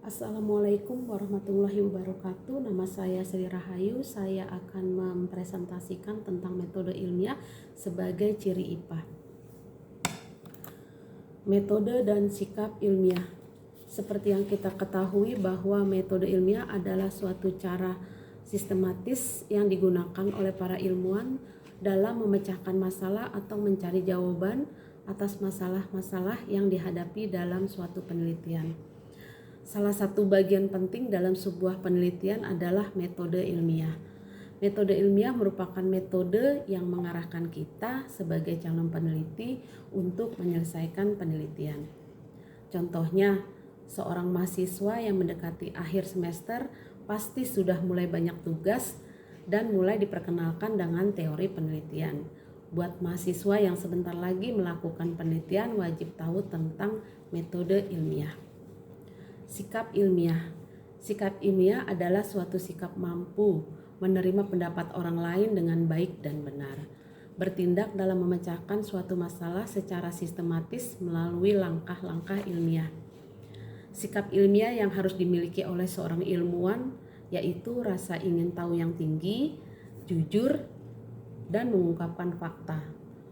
Assalamualaikum warahmatullahi wabarakatuh. Nama saya Sri Rahayu. Saya akan mempresentasikan tentang metode ilmiah sebagai ciri IPA. Metode dan sikap ilmiah. Seperti yang kita ketahui bahwa metode ilmiah adalah suatu cara sistematis yang digunakan oleh para ilmuwan dalam memecahkan masalah atau mencari jawaban atas masalah-masalah yang dihadapi dalam suatu penelitian. Salah satu bagian penting dalam sebuah penelitian adalah metode ilmiah. Metode ilmiah merupakan metode yang mengarahkan kita sebagai calon peneliti untuk menyelesaikan penelitian. Contohnya, seorang mahasiswa yang mendekati akhir semester pasti sudah mulai banyak tugas dan mulai diperkenalkan dengan teori penelitian. Buat mahasiswa yang sebentar lagi melakukan penelitian wajib tahu tentang metode ilmiah. Sikap ilmiah. Sikap ilmiah adalah suatu sikap mampu menerima pendapat orang lain dengan baik dan benar. Bertindak dalam memecahkan suatu masalah secara sistematis melalui langkah-langkah ilmiah. Sikap ilmiah yang harus dimiliki oleh seorang ilmuwan yaitu rasa ingin tahu yang tinggi, jujur, dan mengungkapkan fakta,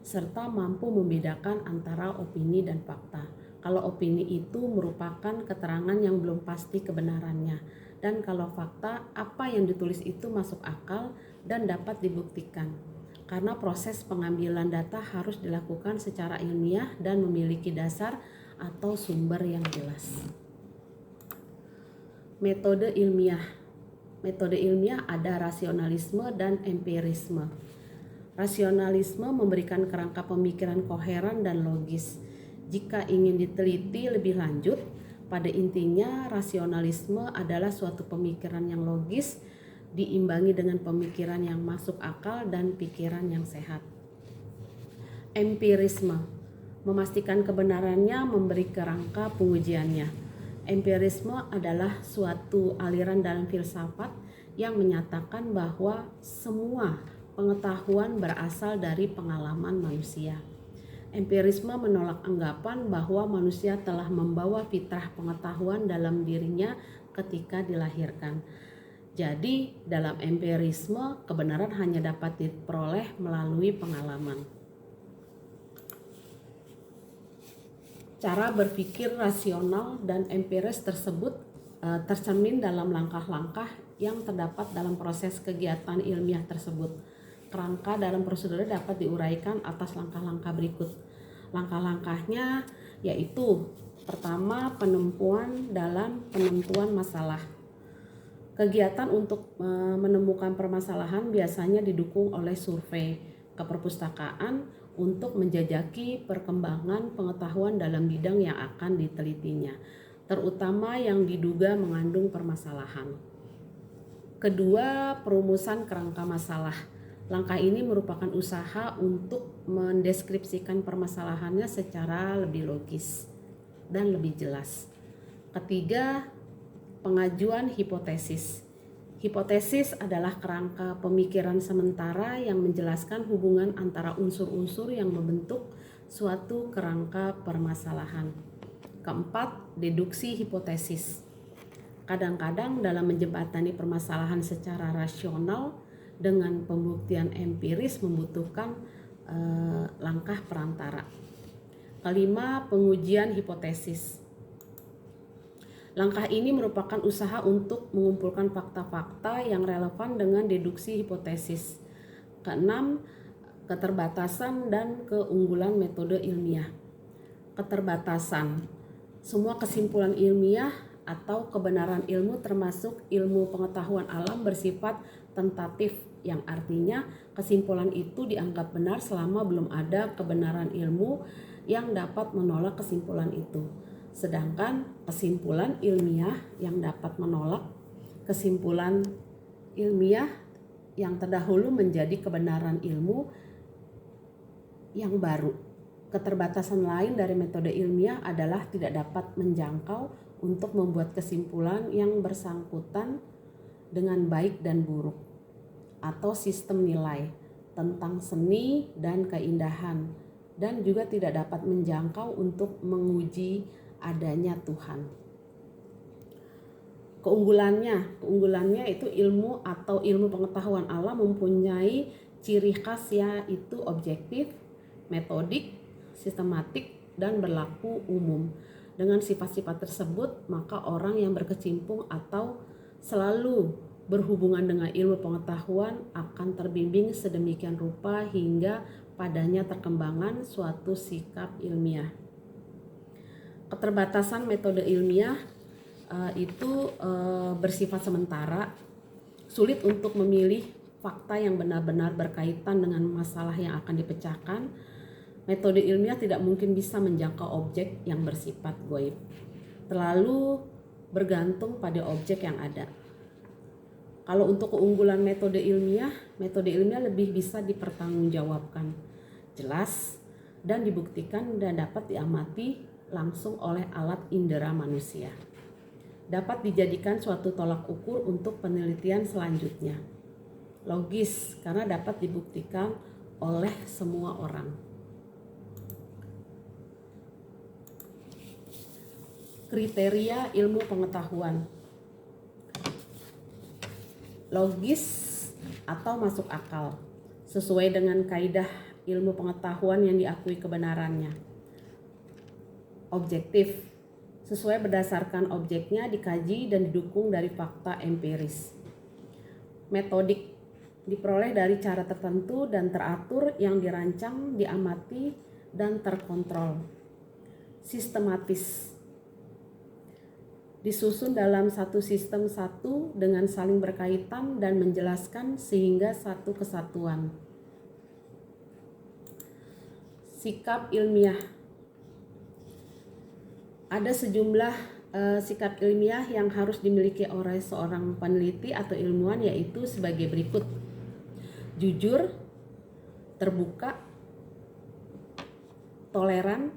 serta mampu membedakan antara opini dan fakta. Kalau opini itu merupakan keterangan yang belum pasti kebenarannya, dan kalau fakta, apa yang ditulis itu masuk akal dan dapat dibuktikan. Karena proses pengambilan data harus dilakukan secara ilmiah dan memiliki dasar atau sumber yang jelas. Metode ilmiah. Metode ilmiah ada rasionalisme dan empirisme. Rasionalisme memberikan kerangka pemikiran koheren dan logis. Jika ingin diteliti lebih lanjut, pada intinya rasionalisme adalah suatu pemikiran yang logis diimbangi dengan pemikiran yang masuk akal dan pikiran yang sehat. Empirisme memastikan kebenarannya, memberi kerangka pengujiannya. Empirisme adalah suatu aliran dalam filsafat yang menyatakan bahwa semua pengetahuan berasal dari pengalaman manusia. Empirisme menolak anggapan bahwa manusia telah membawa fitrah pengetahuan dalam dirinya ketika dilahirkan. Jadi, dalam empirisme, kebenaran hanya dapat diperoleh melalui pengalaman. Cara berpikir rasional dan empiris tersebut tercermin dalam langkah-langkah yang terdapat dalam proses kegiatan ilmiah tersebut. Kerangka dalam prosedur dapat diuraikan atas langkah-langkah berikut. Langkah-langkahnya yaitu pertama, penentuan dalam penentuan masalah. Kegiatan untuk menemukan permasalahan biasanya didukung oleh survei ke perpustakaan untuk menjajaki perkembangan pengetahuan dalam bidang yang akan ditelitinya, terutama yang diduga mengandung permasalahan. Kedua, perumusan kerangka masalah. Langkah ini merupakan usaha untuk mendeskripsikan permasalahannya secara lebih logis dan lebih jelas. Ketiga, pengajuan hipotesis. Hipotesis adalah kerangka pemikiran sementara yang menjelaskan hubungan antara unsur-unsur yang membentuk suatu kerangka permasalahan. Keempat, deduksi hipotesis. Kadang-kadang dalam menjembatani permasalahan secara rasional dengan pembuktian empiris membutuhkan langkah perantara. Kelima, pengujian hipotesis. Langkah ini merupakan usaha untuk mengumpulkan fakta-fakta yang relevan dengan deduksi hipotesis. Keenam, keterbatasan dan keunggulan metode ilmiah. Keterbatasan. Semua kesimpulan ilmiah atau kebenaran ilmu termasuk ilmu pengetahuan alam bersifat tentatif, yang artinya kesimpulan itu dianggap benar selama belum ada kebenaran ilmu yang dapat menolak kesimpulan itu. Sedangkan kesimpulan ilmiah yang dapat menolak kesimpulan ilmiah yang terdahulu menjadi kebenaran ilmu yang baru. Keterbatasan lain dari metode ilmiah adalah tidak dapat menjangkau untuk membuat kesimpulan yang bersangkutan dengan baik dan buruk atau sistem nilai tentang seni dan keindahan, dan juga tidak dapat menjangkau untuk menguji adanya Tuhan. Keunggulannya itu ilmu atau ilmu pengetahuan alam mempunyai ciri khas yaitu objektif, metodik, sistematik, dan berlaku umum. Dengan sifat-sifat tersebut, maka orang yang berkecimpung atau selalu berhubungan dengan ilmu pengetahuan akan terbimbing sedemikian rupa hingga padanya terkembangan suatu sikap ilmiah. Keterbatasan metode ilmiah itu bersifat sementara, sulit untuk memilih fakta yang benar-benar berkaitan dengan masalah yang akan dipecahkan. Metode ilmiah tidak mungkin bisa menjangkau objek yang bersifat gaib, terlalu bergantung pada objek yang ada. Kalau untuk keunggulan metode ilmiah lebih bisa dipertanggungjawabkan, jelas, dan dibuktikan dan dapat diamati langsung oleh alat indera manusia. Dapat dijadikan suatu tolak ukur untuk penelitian selanjutnya. Logis karena dapat dibuktikan oleh semua orang. Kriteria ilmu pengetahuan. Logis atau masuk akal, sesuai dengan kaidah ilmu pengetahuan yang diakui kebenarannya. Objektif, sesuai berdasarkan objeknya dikaji dan didukung dari fakta empiris. Metodik, diperoleh dari cara tertentu dan teratur yang dirancang, diamati, dan terkontrol. Sistematis, disusun dalam satu sistem satu dengan saling berkaitan dan menjelaskan sehingga satu kesatuan. Sikap ilmiah. Ada sejumlah sikap ilmiah yang harus dimiliki oleh seorang peneliti atau ilmuwan, yaitu sebagai berikut: jujur, terbuka, toleran,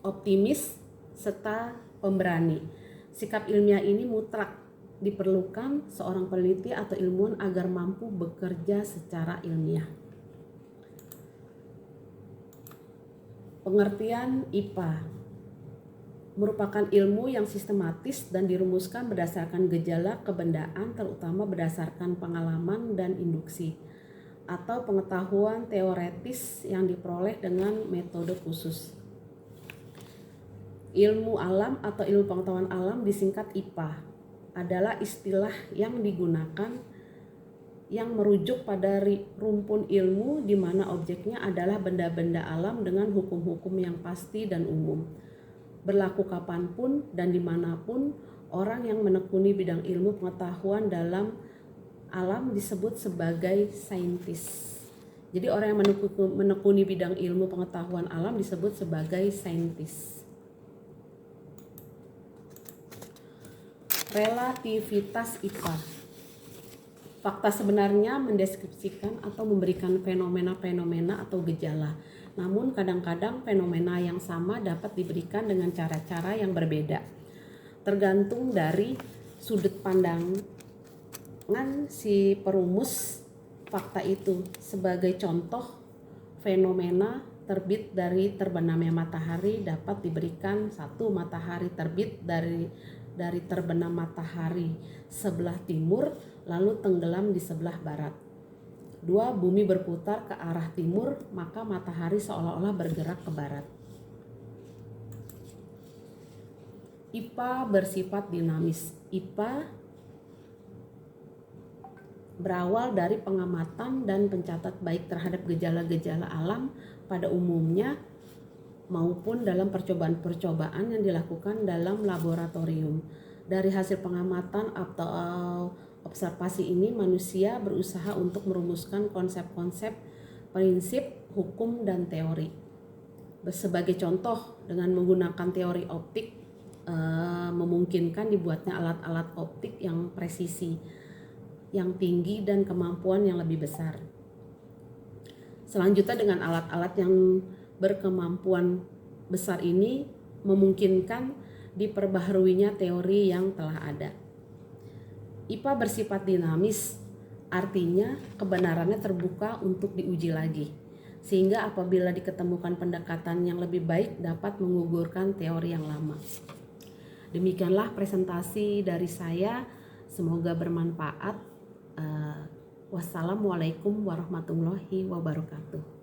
optimis, serta pemberani. Sikap ilmiah ini mutlak diperlukan seorang peneliti atau ilmuwan agar mampu bekerja secara ilmiah. Pengertian IPA merupakan ilmu yang sistematis dan dirumuskan berdasarkan gejala kebendaan, terutama berdasarkan pengalaman dan induksi, atau pengetahuan teoretis yang diperoleh dengan metode khusus. Ilmu alam atau ilmu pengetahuan alam disingkat IPA adalah istilah yang digunakan yang merujuk pada rumpun ilmu di mana objeknya adalah benda-benda alam dengan hukum-hukum yang pasti dan umum. Berlaku kapanpun dan dimanapun orang yang menekuni bidang ilmu pengetahuan dalam alam disebut sebagai saintis. Jadi orang yang menekuni bidang ilmu pengetahuan alam disebut sebagai saintis. Relativitas IPA. Fakta sebenarnya mendeskripsikan atau memberikan fenomena-fenomena atau gejala. Namun kadang-kadang fenomena yang sama dapat diberikan dengan cara-cara yang berbeda, tergantung dari sudut pandangan si perumus fakta itu. Sebagai contoh, fenomena terbit dari terbenamnya matahari dapat diberikan: 1. Matahari terbit dari terbenam matahari sebelah timur lalu tenggelam di sebelah barat. 2. Bumi berputar ke arah timur, maka matahari seolah-olah bergerak ke barat. IPA bersifat dinamis. IPA berawal dari pengamatan dan pencatat baik terhadap gejala-gejala alam pada umumnya maupun dalam percobaan-percobaan yang dilakukan dalam laboratorium. Dari hasil pengamatan atau observasi ini, manusia berusaha untuk merumuskan konsep-konsep, prinsip, hukum, dan teori. Sebagai contoh, dengan menggunakan teori optik memungkinkan dibuatnya alat-alat optik yang presisi, yang tinggi, dan kemampuan yang lebih besar. Selanjutnya, dengan alat-alat yang berkemampuan besar ini memungkinkan diperbaharuinya teori yang telah ada. IPA bersifat dinamis, artinya kebenarannya terbuka untuk diuji lagi, sehingga apabila diketemukan pendekatan yang lebih baik dapat menggugurkan teori yang lama. Demikianlah presentasi dari saya, semoga bermanfaat. Wassalamualaikum warahmatullahi wabarakatuh.